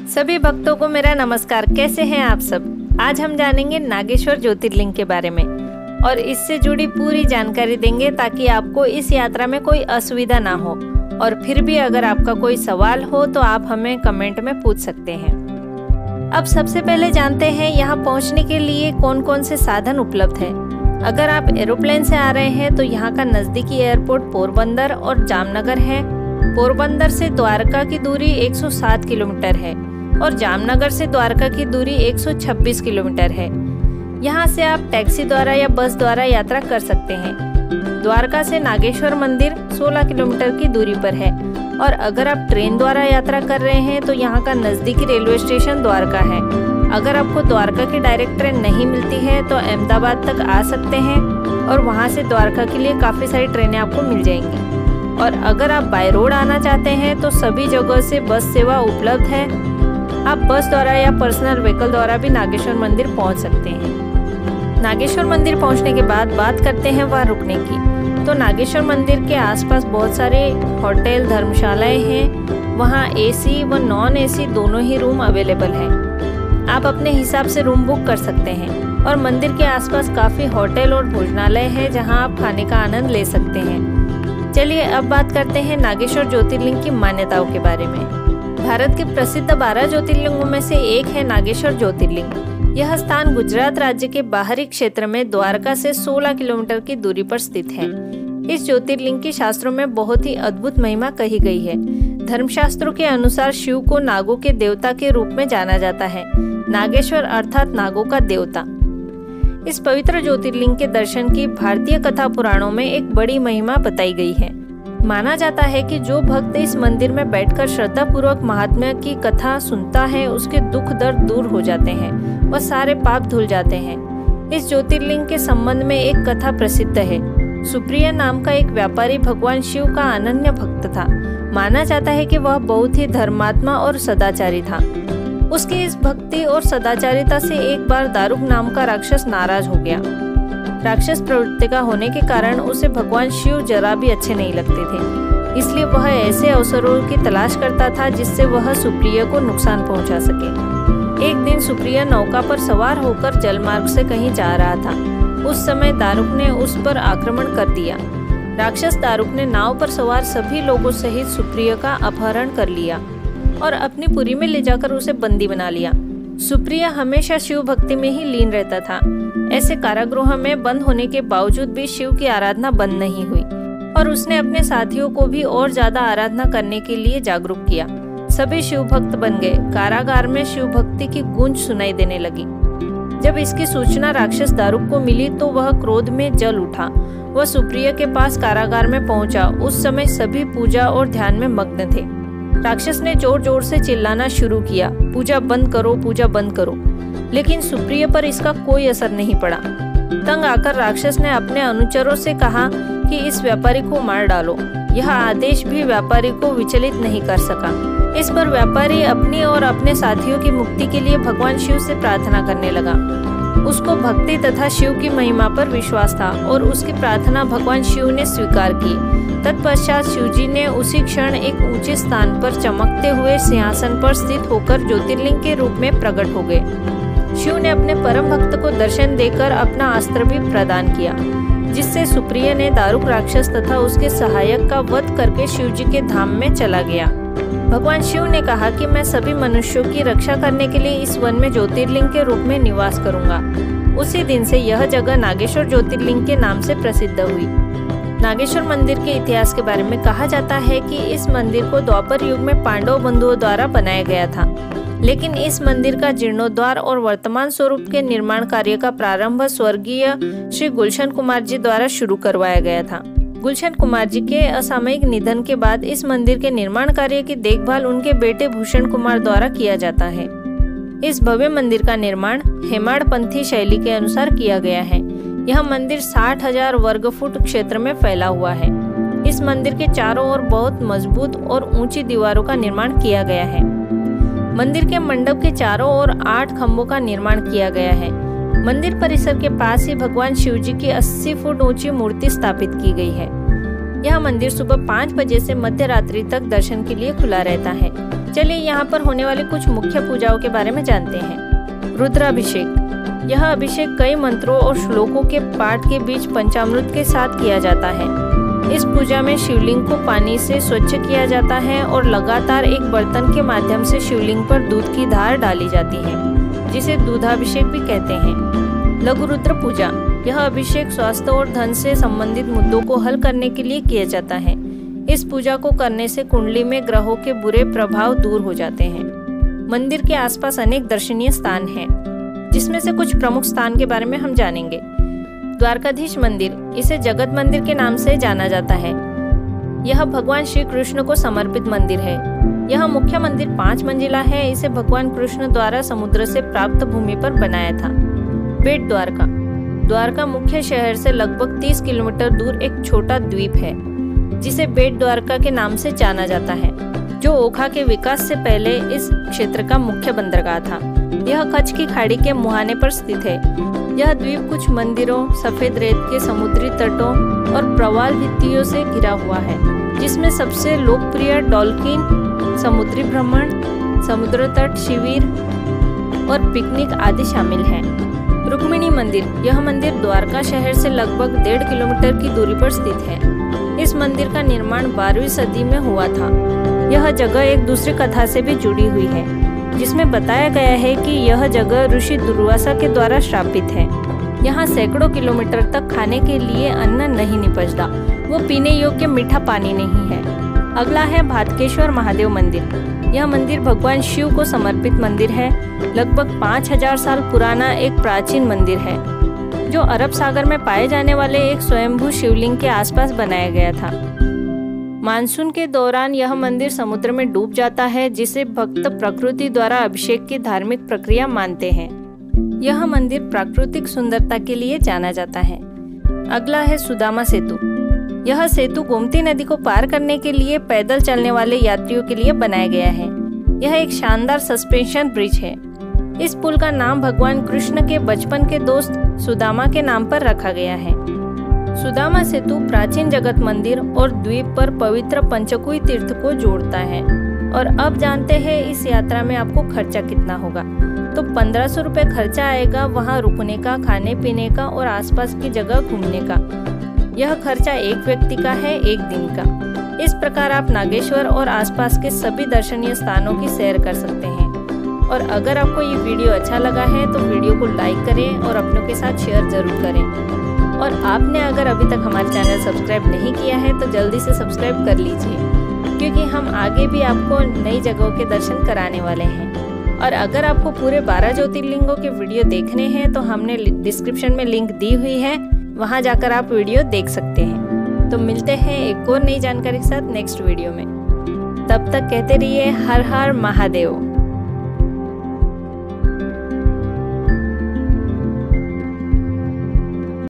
सभी भक्तों को मेरा नमस्कार। कैसे हैं आप सब। आज हम जानेंगे नागेश्वर ज्योतिर्लिंग के बारे में और इससे जुड़ी पूरी जानकारी देंगे ताकि आपको इस यात्रा में कोई असुविधा ना हो। और फिर भी अगर आपका कोई सवाल हो तो आप हमें कमेंट में पूछ सकते हैं। अब सबसे पहले जानते हैं यहाँ पहुँचने के लिए कौन कौन से साधन उपलब्ध है। अगर आप एरोप्लेन से आ रहे हैं तो यहाँ का नज़दीकी एयरपोर्ट पोरबंदर और जामनगर है। पोरबंदर से द्वारका की दूरी 107 किलोमीटर है और जामनगर से द्वारका की दूरी 126 किलोमीटर है। यहाँ से आप टैक्सी द्वारा या बस द्वारा यात्रा कर सकते हैं। द्वारका से नागेश्वर मंदिर 16 किलोमीटर की दूरी पर है और अगर आप ट्रेन द्वारा यात्रा कर रहे हैं तो यहाँ का नज़दीकी रेलवे स्टेशन द्वारका है। अगर आपको द्वारका की डायरेक्ट ट्रेन नहीं मिलती है तो अहमदाबाद तक आ सकते हैं और वहाँ से द्वारका के लिए काफ़ी सारी ट्रेनें आपको मिल जाएंगी। और अगर आप बाय रोड आना चाहते हैं तो सभी जगह से बस सेवा उपलब्ध है। आप बस द्वारा या पर्सनल व्हीकल द्वारा भी नागेश्वर मंदिर पहुंच सकते हैं। नागेश्वर मंदिर पहुंचने के बाद बात करते हैं वहां रुकने की। तो नागेश्वर मंदिर के आसपास बहुत सारे होटल धर्मशालाएं हैं। वहां एसी व नॉन एसी दोनों ही रूम अवेलेबल है। आप अपने हिसाब से रूम बुक कर सकते हैं और मंदिर के आसपास काफ़ी होटल और भोजनालय है जहाँ आप खाने का आनंद ले सकते हैं। चलिए अब बात करते हैं नागेश्वर ज्योतिर्लिंग की मान्यताओं के बारे में। भारत के प्रसिद्ध 12 ज्योतिर्लिंगों में से एक है नागेश्वर ज्योतिर्लिंग। यह स्थान गुजरात राज्य के बाहरी क्षेत्र में द्वारका से 16 किलोमीटर की दूरी पर स्थित है। इस ज्योतिर्लिंग की शास्त्रों में बहुत ही अद्भुत महिमा कही गई है। धर्मशास्त्रों के अनुसार शिव को नागों के देवता के रूप में जाना जाता है। नागेश्वर अर्थात नागों का देवता। इस पवित्र ज्योतिर्लिंग के दर्शन की भारतीय कथा पुराणों में एक बड़ी महिमा बताई गई है। माना जाता है कि जो भक्त इस मंदिर में बैठकर श्रद्धा पूर्वक महात्म्य की कथा सुनता है उसके दुख दर्द दूर हो जाते हैं व सारे पाप धुल जाते हैं। इस ज्योतिर्लिंग के संबंध में एक कथा प्रसिद्ध है। सुप्रिया नाम का एक व्यापारी भगवान शिव का अनन्य भक्त था। माना जाता है कि वह बहुत ही धर्मात्मा और सदाचारी था। उसकी इस भक्ति और सदाचारिता से एक बार दारुक नाम का राक्षस नाराज हो गया। राक्षस प्रवृत्ति का होने के कारण उसे भगवान शिव जरा भी अच्छे नहीं लगते थे। इसलिए वह ऐसे अवसरों की तलाश करता था जिससे वह सुप्रिया को नुकसान पहुंचा सके। एक दिन सुप्रिया नौका पर सवार होकर जलमार्ग से कहीं जा रहा था। उस समय दारुक ने उस पर आक्रमण कर दिया। राक्षस दारुक ने नाव पर सवार सभी लोगों सहित सुप्रिया का अपहरण कर लिया और अपनी पुरी में ले जाकर उसे बंदी बना लिया। सुप्रिया हमेशा शिव भक्ति में ही लीन रहता था। ऐसे कारागृह में बंद होने के बावजूद भी शिव की आराधना बंद नहीं हुई और उसने अपने साथियों को भी और ज्यादा आराधना करने के लिए जागरूक किया। सभी शिव भक्त बन गए। कारागार में शिव भक्ति की गूंज सुनाई देने लगी। जब इसकी सूचना राक्षस दारुक को मिली तो वह क्रोध में जल उठा। वह सुप्रिया के पास कारागार में पहुंचा। उस समय सभी पूजा और ध्यान में मग्न थे। राक्षस ने जोर जोर से चिल्लाना शुरू किया, पूजा बंद करो, पूजा बंद करो। लेकिन सुप्रिया पर इसका कोई असर नहीं पड़ा। तंग आकर राक्षस ने अपने अनुचरों से कहा कि इस व्यापारी को मार डालो। यह आदेश भी व्यापारी को विचलित नहीं कर सका। इस पर व्यापारी अपनी और अपने साथियों की मुक्ति के लिए भगवान शिव से प्रार्थना करने लगा। उसको भक्ति तथा शिव की महिमा पर विश्वास था और उसकी प्रार्थना भगवान शिव ने स्वीकार की। तत्पश्चात शिवजी ने उसी क्षण एक ऊंचे स्थान पर चमकते हुए सिंहासन पर स्थित होकर ज्योतिर्लिंग के रूप में प्रकट हो गए। शिव ने अपने परम भक्त को दर्शन देकर अपना अस्त्र भी प्रदान किया, जिससे सुप्रिया ने दारुक राक्षस तथा उसके सहायक का वध करके शिवजी के धाम में चला गया। भगवान शिव ने कहा कि मैं सभी मनुष्यों की रक्षा करने के लिए इस वन में ज्योतिर्लिंग के रूप में निवास करूंगा। उसी दिन से यह जगह नागेश्वर ज्योतिर्लिंग के नाम से प्रसिद्ध हुई। नागेश्वर मंदिर के इतिहास के बारे में कहा जाता है कि इस मंदिर को द्वापर युग में पांडव बंधुओं द्वारा बनाया गया था। लेकिन इस मंदिर का जीर्णोद्धार और वर्तमान स्वरूप के निर्माण कार्य का प्रारंभ स्वर्गीय श्री गुलशन कुमार जी द्वारा शुरू करवाया गया था। गुलशन कुमार जी के असामयिक निधन के बाद इस मंदिर के निर्माण कार्य की देखभाल उनके बेटे भूषण कुमार द्वारा किया जाता है। इस भव्य मंदिर का निर्माण हेमाड़पंथी शैली के अनुसार किया गया है। यह मंदिर 60,000 वर्ग फुट क्षेत्र में फैला हुआ है। इस मंदिर के चारों ओर बहुत मजबूत और ऊंची दीवारों का निर्माण किया गया है। मंदिर के मंडप के चारों ओर 8 खंभों का निर्माण किया गया है। मंदिर परिसर के पास ही भगवान शिव जी की 80 फुट ऊंची मूर्ति स्थापित की गई है। यह मंदिर सुबह 5 बजे से मध्य रात्रि तक दर्शन के लिए खुला रहता है। चलिए यहाँ पर होने वाली कुछ मुख्य पूजाओं के बारे में जानते हैं। रुद्राभिषेक। यह अभिषेक कई मंत्रों और श्लोकों के पाठ के बीच पंचामृत के साथ किया जाता है। इस पूजा में शिवलिंग को पानी से स्वच्छ किया जाता है और लगातार एक बर्तन के माध्यम से शिवलिंग पर दूध की धार डाली जाती है, जिसे दूधाभिषेक भी कहते हैं। लघु रुद्र पूजा। यह अभिषेक स्वास्थ्य और धन से संबंधित मुद्दों को हल करने के लिए किया जाता है। इस पूजा को करने से कुंडली में ग्रहों के बुरे प्रभाव दूर हो जाते हैं। मंदिर के आसपास अनेक दर्शनीय स्थान हैं, जिसमें से कुछ प्रमुख स्थान के बारे में हम जानेंगे। द्वारकाधीश मंदिर, इसे जगत मंदिर के नाम से जाना जाता है। यह भगवान श्री कृष्ण को समर्पित मंदिर है। यह मुख्य मंदिर 5 मंजिला है। इसे भगवान कृष्ण द्वारा समुद्र से प्राप्त भूमि पर बनाया था। बेट द्वारका। द्वारका मुख्य शहर से लगभग 30 किलोमीटर दूर एक छोटा द्वीप है, जिसे बेट द्वारका के नाम से जाना जाता है, जो ओखा के विकास से पहले इस क्षेत्र का मुख्य बंदरगाह था। यह कच्छ की खाड़ी के मुहाने पर स्थित है। यह द्वीप कुछ मंदिरों, सफेद रेत के समुद्री तटों और प्रवाल भित्तियों से घिरा हुआ है, जिसमें सबसे लोकप्रिय डॉल्फिन, समुद्री भ्रमण, समुद्र तट शिविर और पिकनिक आदि शामिल हैं। रुक्मिणी मंदिर। यह मंदिर द्वारका शहर से लगभग 1.5 किलोमीटर की दूरी पर स्थित है। इस मंदिर का निर्माण 12वीं सदी में हुआ था। यह जगह एक दूसरी कथा से भी जुड़ी हुई है, जिसमें बताया गया है कि यह जगह ऋषि दुर्वासा के द्वारा श्रापित है। यहाँ सैकड़ों किलोमीटर तक खाने के लिए अन्न नहीं निपजता। वो पीने योग्य मीठा पानी नहीं है। अगला है भातकेश्वर महादेव मंदिर। यह मंदिर भगवान शिव को समर्पित मंदिर है। लगभग 5000 साल पुराना एक प्राचीन मंदिर है, जो अरब सागर में पाए जाने वाले एक स्वयंभू शिवलिंग के आसपास बनाया गया था। मानसून के दौरान यह मंदिर समुद्र में डूब जाता है, जिसे भक्त प्रकृति द्वारा अभिषेक की धार्मिक प्रक्रिया मानते हैं। यह मंदिर प्राकृतिक सुंदरता के लिए जाना जाता है। अगला है सुदामा सेतु। यह सेतु गोमती नदी को पार करने के लिए पैदल चलने वाले यात्रियों के लिए बनाया गया है। यह एक शानदार सस्पेंशन ब्रिज है। इस पुल का नाम भगवान कृष्ण के बचपन के दोस्त सुदामा के नाम पर रखा गया है। सुदामा सेतु प्राचीन जगत मंदिर और द्वीप पर पवित्र पंचकुई तीर्थ को जोड़ता है। और अब जानते हैं इस यात्रा में आपको खर्चा कितना होगा। तो 1500 रुपये खर्चा आएगा वहाँ रुकने का, खाने पीने का और आसपास की जगह घूमने का। यह खर्चा एक व्यक्ति का है, 1 दिन का। इस प्रकार आप नागेश्वर और आसपास के सभी दर्शनीय स्थानों की सैर कर सकते हैं। और अगर आपको ये वीडियो अच्छा लगा है तो वीडियो को लाइक करें और अपनों के साथ शेयर जरूर करें। और आपने अगर अभी तक हमारे चैनल सब्सक्राइब नहीं किया है तो जल्दी से सब्सक्राइब कर लीजिए, क्योंकि हम आगे भी आपको नई जगहों के दर्शन कराने वाले हैं। और अगर आपको पूरे 12 ज्योतिर्लिंगों के वीडियो देखने हैं तो हमने डिस्क्रिप्शन में लिंक दी हुई है, वहां जाकर आप वीडियो देख सकते हैं। तो मिलते हैं एक और नई जानकारी के साथ नेक्स्ट वीडियो में। तब तक कहते रहिए हर हर महादेव।